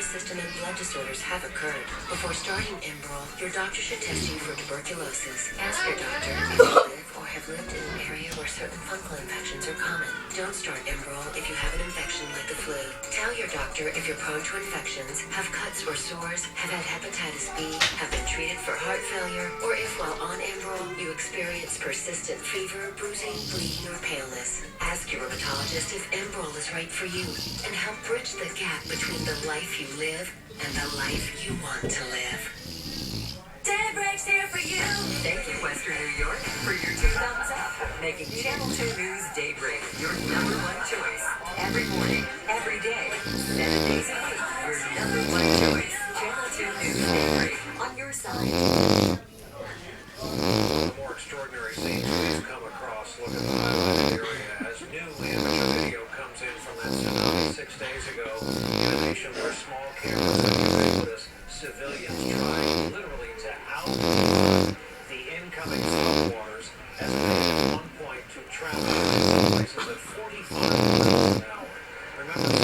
system and blood disorders have occurred. Before starting Enbrel, your doctor should test you for tuberculosis. Ask your doctor if you live or have lived in an area where certain fungal infections are common. Don't start Enbrel if you have an infection like the flu. Tell your doctor if you're prone to infections, have cuts or sores, have had hepatitis B, have been treated for heart failure, or if while on Enbrel you experience persistent fever, bruising, bleeding, or paleness. Ask your rheumatologist if Enbrel is right for you and help bridge the gap between the life you live and the life you want to live. Daybreak's here for you. Thank you, Western New York, for your 2 thumbs up. Making Channel 2 News Daybreak your #1 choice. Every morning, every day, 7 days a week. Your #1 choice. Channel 2 News Daybreak. On your side. More extraordinary scenes we've come across. Look at the highlighted area as new amateur video comes in from that tsunami 6 days ago. In a nation where small cameras are ubiquitous, civilians trying literally to out the incoming floodwaters as they at one point to travel in places at 45 miles an hour. Remember,